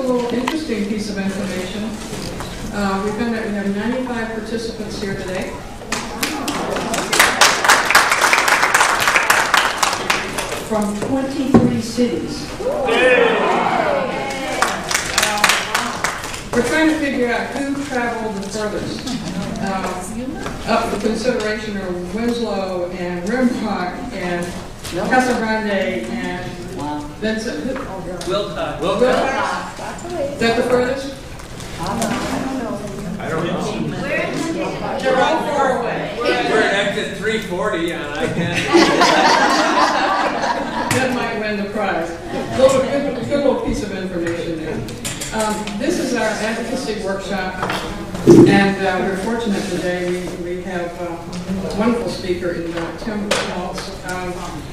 little interesting piece of information. We found that we have 95 participants here today. From 23 cities. We're trying to figure out who traveled the furthest. Up for consideration are Winslow and Rimrock and Casa Grande and Vincent. Wilcox. Is that the furthest? I don't know. They're all far away. We're at exit 340 on I-10. That might win the prize. Good little piece of information there. This is our advocacy workshop, and we're fortunate today. We have a wonderful speaker in Tim Schmaltz.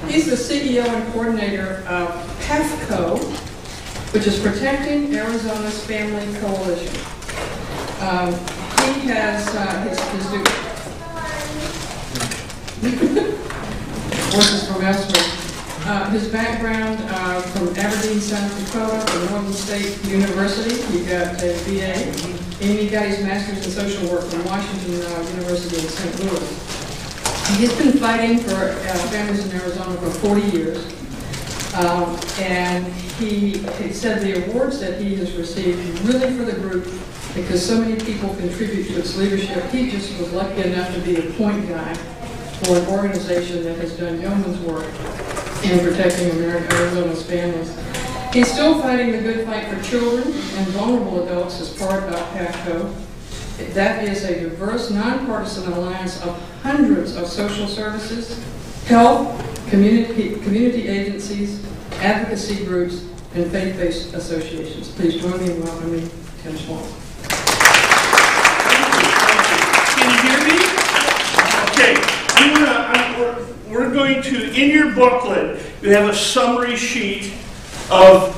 He's the CEO and coordinator of PAFCO, which is Protecting Arizona's Family Coalition. He has horses from elsewhere. His background from Aberdeen, South Dakota, from Northern State University. He got a BA, and he got his master's in social work from Washington University in St. Louis. He's been fighting for families in Arizona for 40 years, and he said the awards that he has received really for the group because so many people contribute to its leadership. He just was lucky enough to be a point guy for an organization that has done yeoman's work in protecting Arizona's families. He's still fighting the good fight for children and vulnerable adults as part of PAFCO. That is a diverse, nonpartisan alliance of hundreds of social services, health, community agencies, advocacy groups, and faith-based associations. Please join me in welcoming Tim Schmaltz. Can you hear me? Okay. We're going to, in your booklet, you have a summary sheet of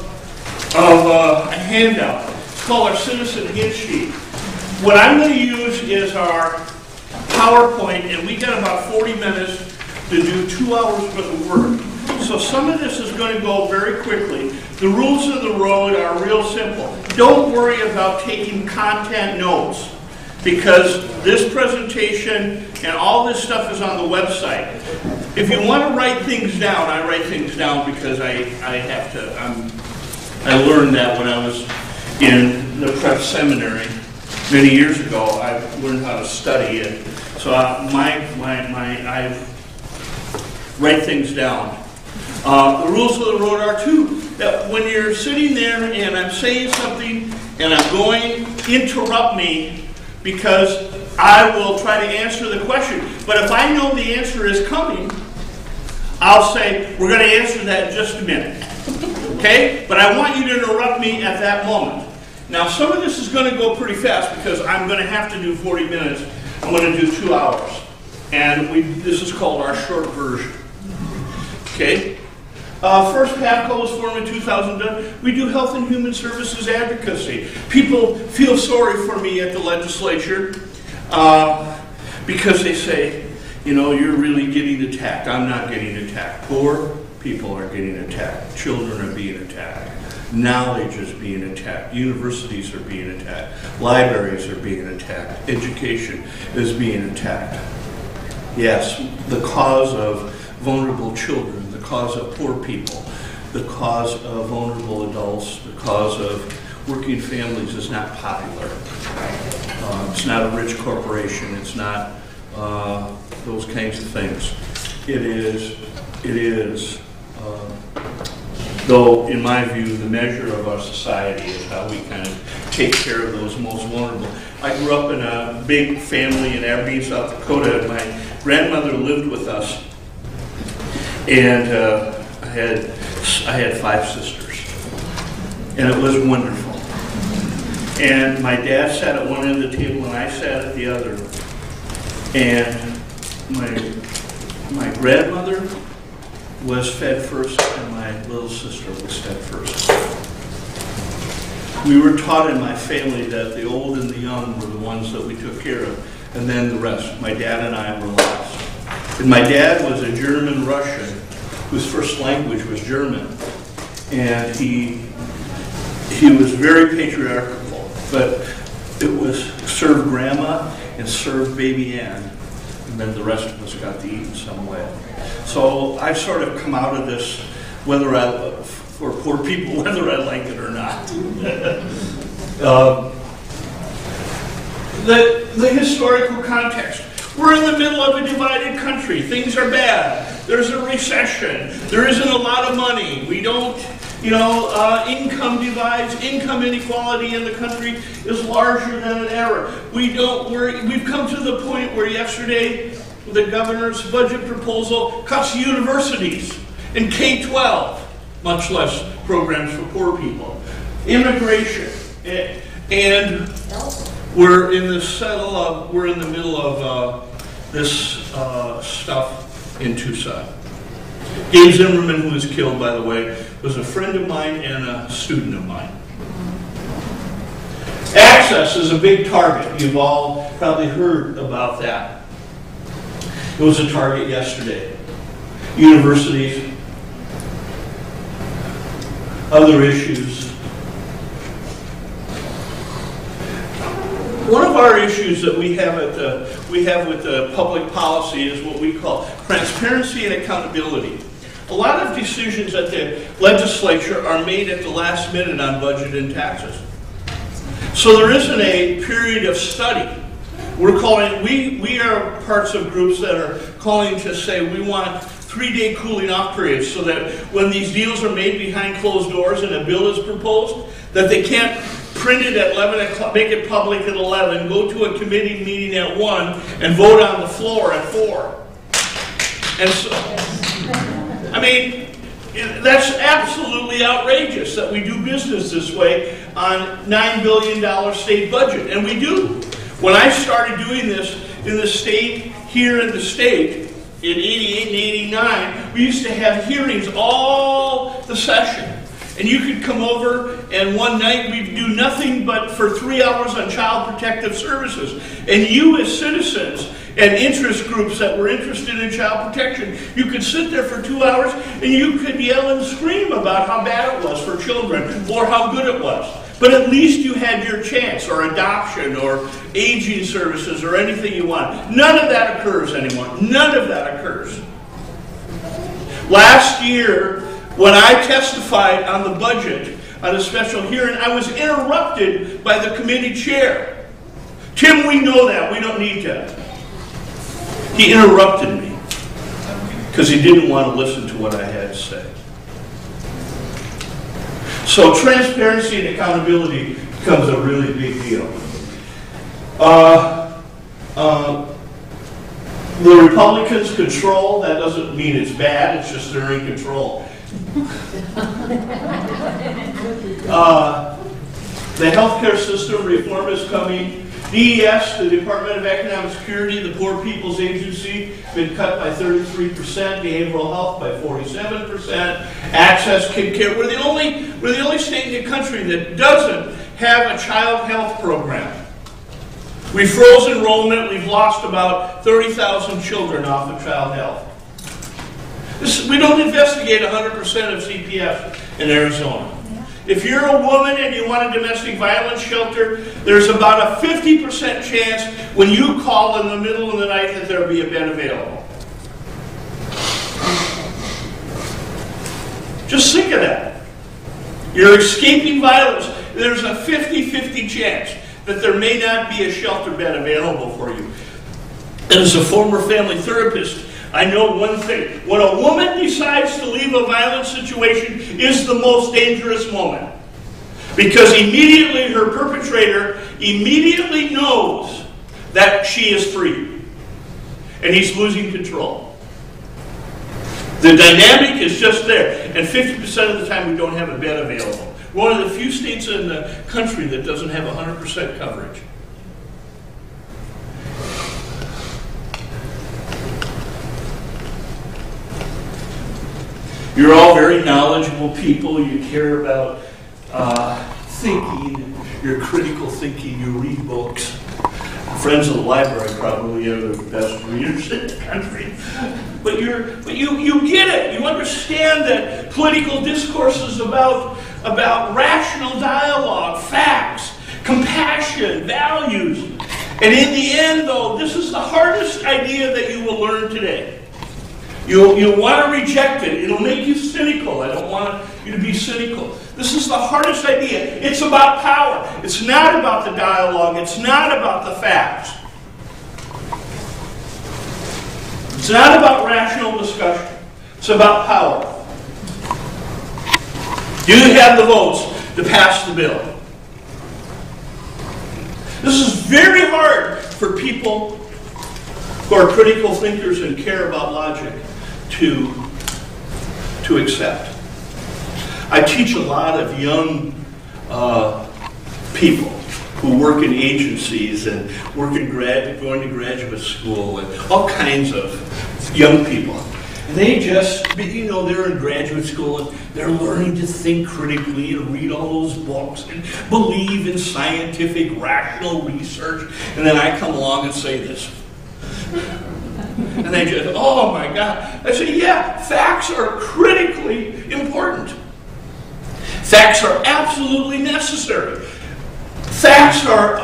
a handout. It's called our Citizen Hit Sheet. What I'm going to use is our PowerPoint, and we got about 40 minutes to do 2 hours worth of work. So some of this is going to go very quickly. The rules of the road are real simple. Don't worry about taking content notes, because this presentation and all this stuff is on the website. If you want to write things down, I write things down because I have to. I learned that when I was in the prep seminary many years ago. I learned how to study it. So I write things down. The rules of the road are too, that when you're sitting there and I'm saying something and I'm going, interrupt me, because I will try to answer the question. But if I know the answer is coming, I'll say, we're going to answer that in just a minute. Okay? But I want you to interrupt me at that moment. Now, some of this is going to go pretty fast because I'm going to have to do 40 minutes. I'm going to do 2 hours. And this is called our short version. Okay? First, PAFCO was formed in 2000. We do health and human services advocacy. People feel sorry for me at the legislature because they say, you know, you're really getting attacked. I'm not getting attacked. Poor people are getting attacked. Children are being attacked. Knowledge is being attacked. Universities are being attacked. Libraries are being attacked. Education is being attacked. Yes, the cause of vulnerable children, the cause of poor people, the cause of vulnerable adults, the cause of working families is not popular. It's not a rich corporation. It's not those kinds of things. It is, though in my view, the measure of our society is how we kind of take care of those most vulnerable. I grew up in a big family in Aberdeen, South Dakota. My grandmother lived with us, and I had 5 sisters, and it was wonderful. And my dad sat at one end of the table, and I sat at the other. And my grandmother was fed first, and my little sister was fed first. We were taught in my family that the old and the young were the ones that we took care of, and then the rest. My dad and I were last. And my dad was a German Russian whose first language was German, and he he was very patriarchal, but it was serve grandma and serve baby Ann, and then the rest of us got to eat in some way. So I've sort of come out of this, for poor people, whether I like it or not. The historical context. We're in the middle of a divided country. Things are bad. There's a recession. There isn't a lot of money. We don't, income divides, income inequality in the country is larger than ever. We've come to the point where yesterday the governor's budget proposal cuts universities and K-12, much less programs for poor people. Immigration, and we're in the middle of this stuff in Tucson. Gabe Zimmerman, who was killed, by the way, was a friend of mine and a student of mine. Access is a big target. You've all probably heard about that. It was a target yesterday. Universities, other issues. One of our issues that we have with the public policy is what we call transparency and accountability. A lot of decisions at the legislature are made at the last minute on budget and taxes. So there isn't a period of study. We are parts of groups that are calling to say we want 3-day cooling off periods so that when these deals are made behind closed doors and a bill is proposed, that they can't print it at 11 o'clock, make it public at 11, go to a committee meeting at 1, and vote on the floor at 4. And so, I mean, that's absolutely outrageous that we do business this way on $9 billion state budget, and we do. When I started doing this in the state, here in the state, in 88 and 89, we used to have hearings all the session. And you could come over, and one night we'd do nothing but for 3 hours on child protective services. And you as citizens and interest groups that were interested in child protection, you could sit there for 2 hours and you could yell and scream about how bad it was for children or how good it was. But at least you had your chance, or adoption, or aging services, or anything you want. None of that occurs anymore. None of that occurs. Last year, when I testified on the budget, on a special hearing, I was interrupted by the committee chair. Tim, we know that. We don't need that. He interrupted me because he didn't want to listen to what I had to say. So transparency and accountability becomes a really big deal. The Republicans control. That doesn't mean it's bad. It's just they're in control. The healthcare system reform is coming. DES, the Department of Economic Security, the Poor People's Agency, been cut by 33%, behavioral health by 47%, access kid care. We're the only state in the country that doesn't have a child health program. We froze enrollment. We've lost about 30,000 children off of child health. We don't investigate 100% of CPF in Arizona. If you're a woman and you want a domestic violence shelter, there's about a 50% chance when you call in the middle of the night that there'll be a bed available. Just think of that. You're escaping violence. There's a 50-50 chance that there may not be a shelter bed available for you. And as a former family therapist, I know one thing. When a woman decides to leave a violent situation is the most dangerous moment. Because immediately her perpetrator immediately knows that she is free. And he's losing control. The dynamic is just there. And 50% of the time we don't have a bed available. We're one of the few states in the country that doesn't have 100% coverage. You're all very knowledgeable people. You care about thinking. You're critical thinking. You read books. Friends of the library probably are the best readers in the country. But you get it. You understand that political discourse is about about rational dialogue, facts, compassion, values. And in the end, though, this is the hardest idea that you will learn today. You'll want to reject it. It'll make you cynical. I don't want you to be cynical. This is the hardest idea. It's about power. It's not about the dialogue. It's not about the facts. It's not about rational discussion. It's about power. Do you have the votes to pass the bill? This is very hard for people who are critical thinkers and care about logic to accept. I teach a lot of young people who work in agencies and going to graduate school and all kinds of young people. And they just, they're in graduate school and they're learning to think critically and read all those books and believe in scientific, rational research. And then I come along and say this. And they just, oh my God. I say, yeah, facts are critically important. Facts are absolutely necessary. Facts are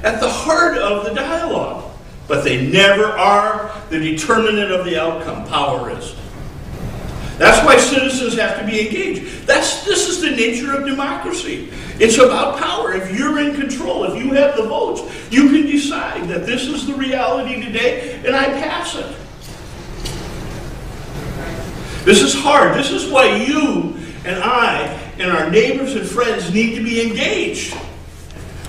at the heart of the dialogue. But they never are the determinant of the outcome. Power is. That's why citizens have to be engaged. This is the nature of democracy. It's about power. If you're in control, if you have the votes, you can decide that this is the reality today and I pass it. This is hard. This is why you and I and our neighbors and friends need to be engaged,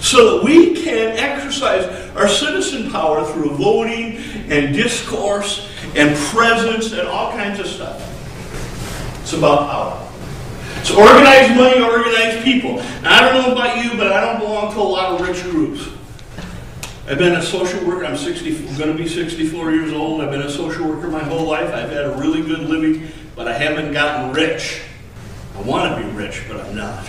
so that we can exercise our citizen power through voting and discourse and presence and all kinds of stuff. It's about power. It's organized money, organized people. Now, I don't know about you, but I don't belong to a lot of rich groups. I've been a social worker. I'm going to be 64 years old. I've been a social worker my whole life. I've had a really good living, but I haven't gotten rich. I want to be rich, but I'm not.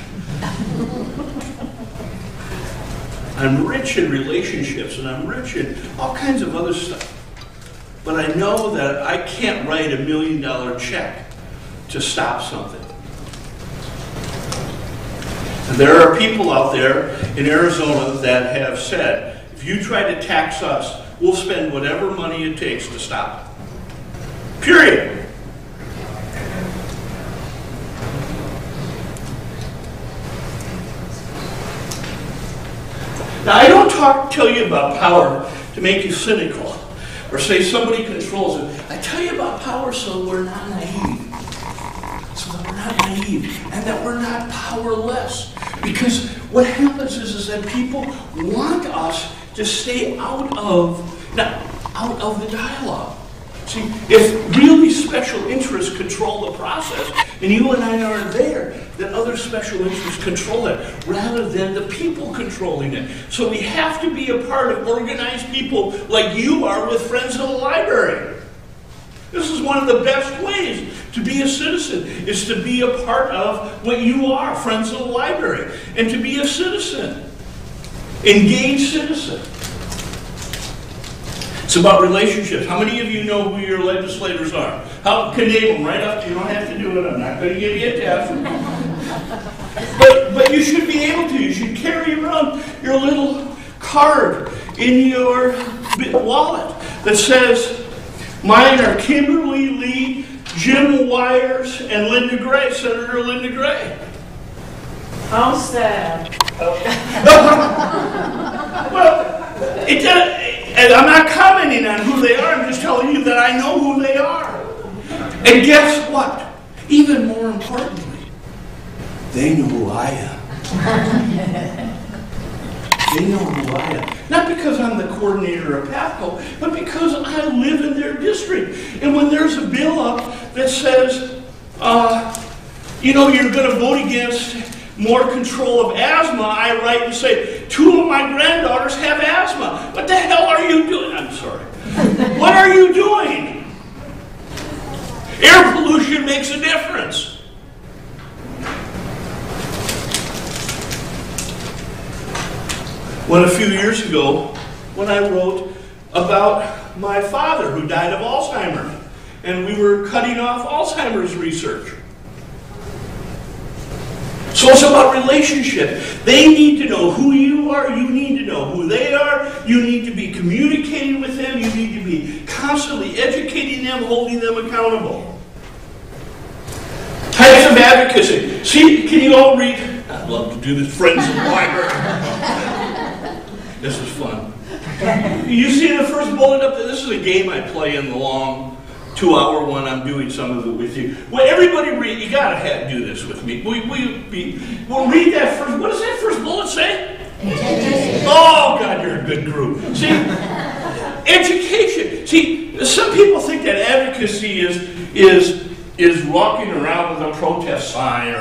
I'm rich in relationships, and I'm rich in all kinds of other stuff. But I know that I can't write $1 million check to stop something. And there are people out there in Arizona that have said, if you try to tax us, we'll spend whatever money it takes to stop it. Period. Now, I don't tell you about power to make you cynical or say somebody controls it. I tell you about power so we're not naive. So that we're not naive and that we're not powerless. Because what happens is that people want us to stay out of the dialogue. See, if really special interests control the process, and you and I aren't there, then other special interests control it, rather than the people controlling it. So we have to be a part of organized people like you are with Friends of the Library. This is one of the best ways to be a citizen, is to be a part of what you are, Friends of the Library, and to be a citizen, engaged citizen. It's about relationships. How many of you know who your legislators are? How can name them right up? You don't have to do it. I'm not going to give you a test. But you should be able to. You should carry around your little card in your wallet that says, mine are Kimberly Lee, Jim Wires, and Linda Gray, Senator Linda Gray. How sad. Well, it does. And I'm not commenting on who they are, I'm just telling you that I know who they are. And guess what? Even more importantly, they know who I am. They know who I am. Not because I'm the coordinator of PAFCO, but because I live in their district. And when there's a bill up that says, you're going to vote against more control of asthma, I write and say, 2 of my granddaughters have asthma. What the hell are you doing? I'm sorry. What are you doing? Air pollution makes a difference. When a few years ago, when I wrote about my father who died of Alzheimer's, and we were cutting off Alzheimer's research. So it's about relationship. They need to know who you are. You need to know who they are. You need to be communicating with them. You need to be constantly educating them, holding them accountable. Types of advocacy. See, can you all read? I'd love to do this, Friends of the Library. This is fun. You see the first bullet up there? This is a game I play in the long 2-hour one. I'm doing some of it with you. Well, everybody read. You gotta do this with me. We'll read that first. What does that first bullet say? Oh God, you're a good group. See, education. See, some people think that advocacy is walking around with a protest sign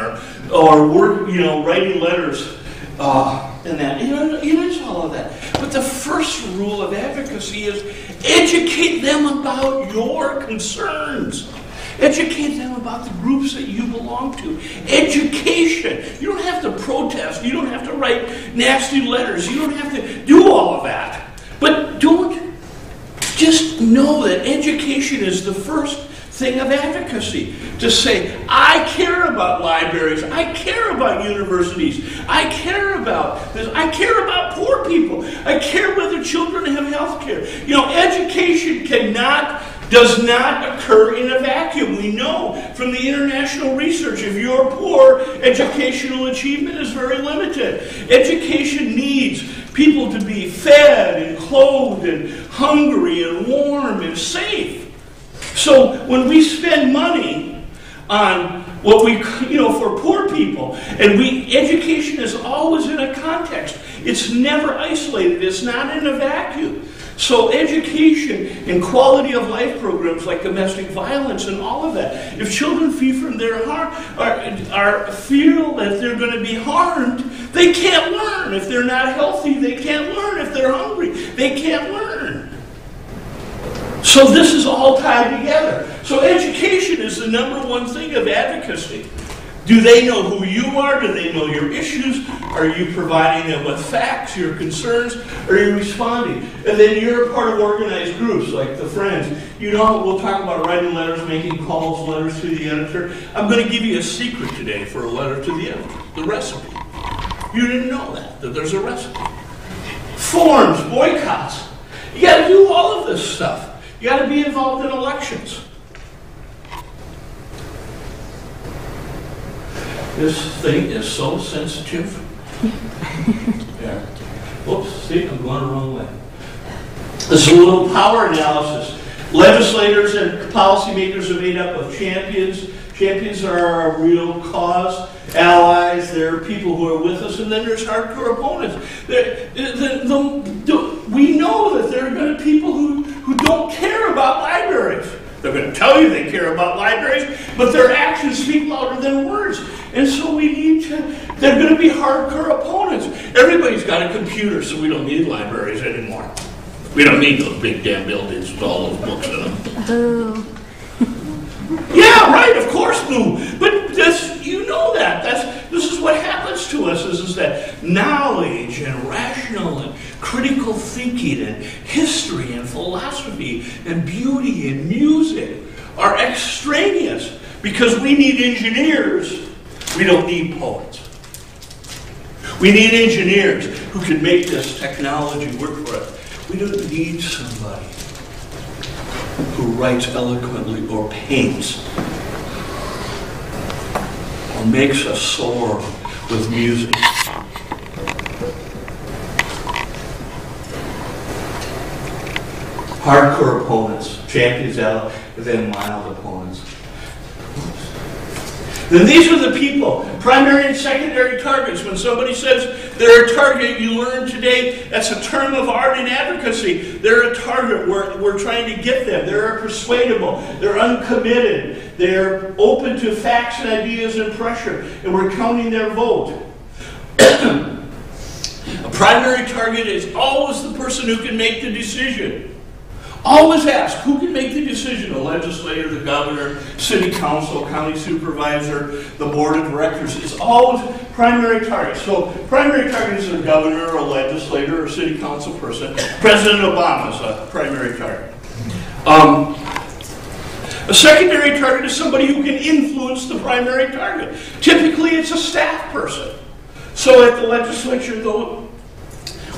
or work, writing letters and that. It's all of that. But the first rule of advocacy is educate them about your concerns. Educate them about the groups that you belong to. Education. You don't have to protest. You don't have to write nasty letters. You don't have to do all of that. But just know that education is the first thing of advocacy. To say, I care about libraries, I care about universities, I care about this, I care about poor people, I care whether children have health care. Education does not occur in a vacuum. We know from the international research, if you're poor, educational achievement is very limited. Education needs people to be fed and clothed and hungry and warm and safe. So when we spend money on what for poor people, and education is always in a context. It's never isolated. It's not in a vacuum. So education and quality of life programs like domestic violence and all of that. If children feel from their heart feel that they're going to be harmed, they can't learn. If they're not healthy, they can't learn. If they're hungry, they can't learn. So this is all tied together. So education is the number one thing of advocacy. Do they know who you are? Do they know your issues? Are you providing them with facts, your concerns? Are you responding? And then you're a part of organized groups like the Friends. We'll talk about writing letters, making calls, letters to the editor. I'm going to give you a secret today for a letter to the editor, the recipe. You didn't know that there's a recipe. Forms, boycotts. You got to do all of this stuff. You got to be involved in elections. This thing is so sensitive. Yeah. Whoops, see, I'm going the wrong way. This is a little power analysis. Legislators and policymakers are made up of champions. Champions are our real cause, allies, they're people who are with us, and then there's hardcore opponents. We know that there are going to be people who don't care about libraries. They're going to tell you they care about libraries, but their actions speak louder than words. And so they're going to be hardcore opponents. Everybody's got a computer, so we don't need libraries anymore. We don't need those big damn buildings with all those books in them. Boo. Yeah, right, of course, boo. But you know that. This is what happens to us is that knowledge and rational and critical thinking and history and philosophy and beauty and music are extraneous because we need engineers. We don't need poets. We need engineers who can make this technology work for us. We don't need somebody who writes eloquently or paints or makes us soar with music. Hardcore opponents, champions out, and then mild opponents. Then these are the people, primary and secondary targets. When somebody says they're a target, you learn today that's a term of art in advocacy. They're a target. We're trying to get them. They're persuadable. They're uncommitted. They're open to facts and ideas and pressure. And we're counting their vote. A primary target is always the person who can make the decision. Always ask, who can make the decision? The legislator, the governor, city council, county supervisor, the board of directors. It's always primary target. So primary target is a governor, or a legislator, or a city council person. President Obama is a primary target. A secondary target is somebody who can influence the primary target. Typically, it's a staff person. So at the legislature, though,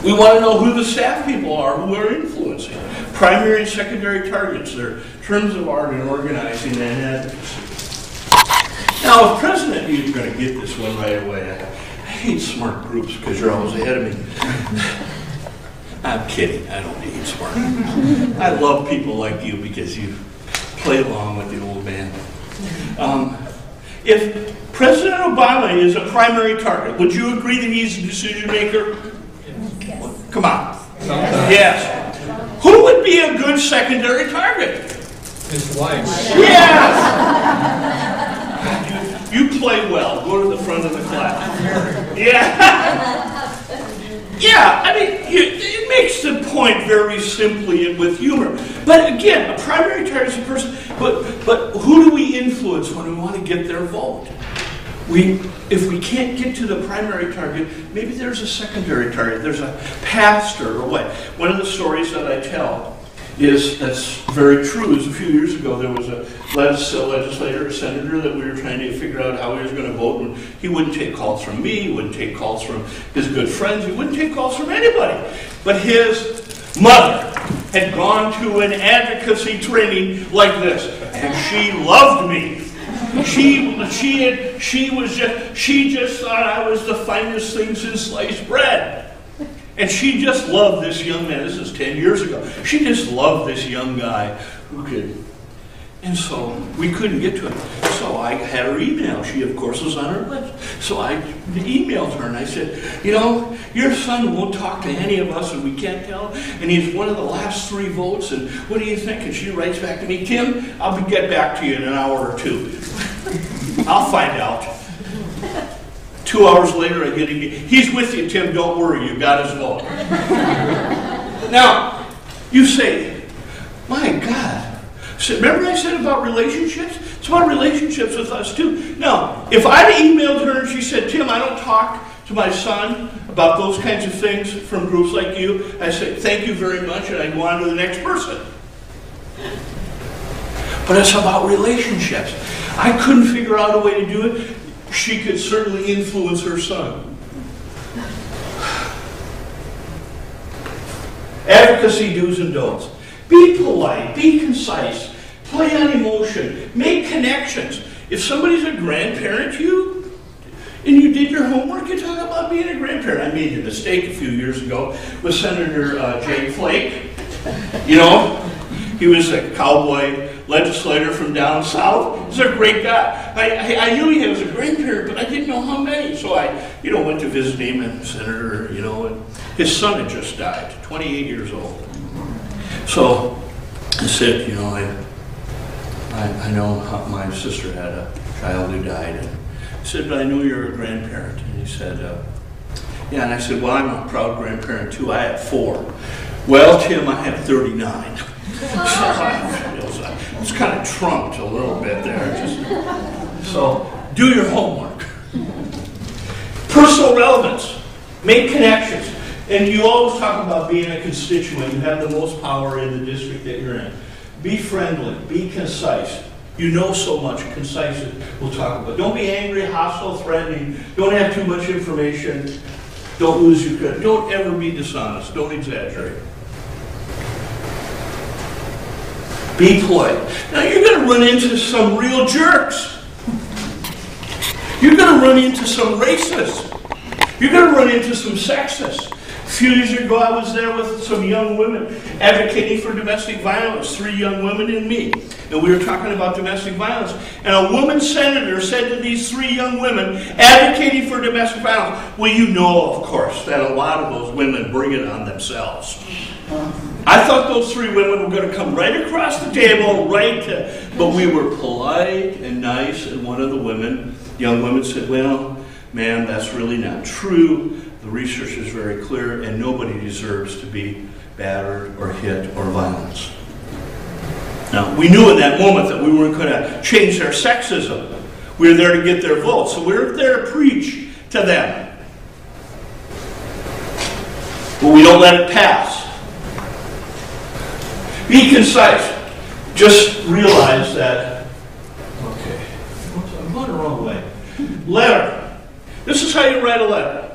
we want to know who the staff people are who are influencing. Primary and secondary targets, they're terms of art in organizing and advocacy. Now, if President, you're going to get this one right away. I hate smart groups because you're always ahead of me. I'm kidding. I don't hate smart groups. I love people like you because you play along with the old man. If President Obama is a primary target, would you agree that he's a decision maker? Come on. Yes. Who would be a good secondary target? His wife. Yes. You play well. Go to the front of the class. Yeah. Yeah, I mean, it makes the point very simply and with humor. But again, a primary target is a person, but who do we influence when we want to get their vote? If we can't get to the primary target, maybe there's a secondary target. There's a pastor or what. One of the stories that I tell that's very true is a few years ago there was a legislator, a senator that we were trying to figure out how he was going to vote, and he wouldn't take calls from me, he wouldn't take calls from his good friends, he wouldn't take calls from anybody. But his mother had gone to an advocacy training like this, and she loved me. She just thought I was the finest thing since sliced bread. And she just loved this young man. This is 10 years ago. She just loved this young guy who could. And so we couldn't get to him. So I had her email. She, of course, was on her list. So I emailed her and I said, you know, your son won't talk to any of us and we can't tell. And he's one of the last 3 votes. And what do you think? And she writes back to me, Tim, I'll get back to you in an hour or 2. I'll find out. 2 hours later, I get him. He's with you, Tim. Don't worry. You got his vote. Now, you say, my God. Remember I said about relationships? It's about relationships with us, too. Now, if I'd emailed her and she said, Tim, I don't talk to my son about those kinds of things from groups like you, I say, thank you very much, and I go on to the next person. But it's about relationships. I couldn't figure out a way to do it. She could certainly influence her son. Advocacy do's and don'ts. Be polite, be concise, play on emotion, make connections. If somebody's a grandparent to you, and you did your homework, you talk about being a grandparent. I made a mistake a few years ago with Senator Jay Flake. You know, he was a cowboy legislator from down south. He's a great guy. I knew he was a grandparent, but I didn't know how many. So I, went to visit him, and Senator, and his son had just died, 28 years old. So I said, I know how my sister had a child who died. And I said, but I know you're a grandparent. And he said, yeah. And I said, well, I'm a proud grandparent too. I have 4. Well, Tim, I have 39. It's kind of trumped a little bit there. So do your homework. Personal relevance. Make connections. And you always talk about being a constituent. You have the most power in the district that you're in. Be friendly. Be concise. You know so much. Concise, we'll talk about. Don't be angry, hostile, threatening. Don't have too much information. Don't lose your credit. Don't ever be dishonest. Don't exaggerate. Be polite. Now you're going to run into some real jerks. You're going to run into some racists. You're going to run into some sexists. A few years ago, I was there with some young women advocating for domestic violence, 3 young women and me. And we were talking about domestic violence. And a woman senator said to these 3 young women advocating for domestic violence, well, you know, of course, that a lot of those women bring it on themselves. I thought those 3 women were going to come right across the table, but we were polite and nice, and one of the young women said, well, ma'am, that's really not true. The research is very clear, and nobody deserves to be battered or hit or violence. Now, we knew in that moment that we weren't going to change their sexism. We were there to get their votes, so we were there to preach to them. But we don't let it pass. Be concise. just realize that, okay, I'm going the wrong way. Letter. This is how you write a letter.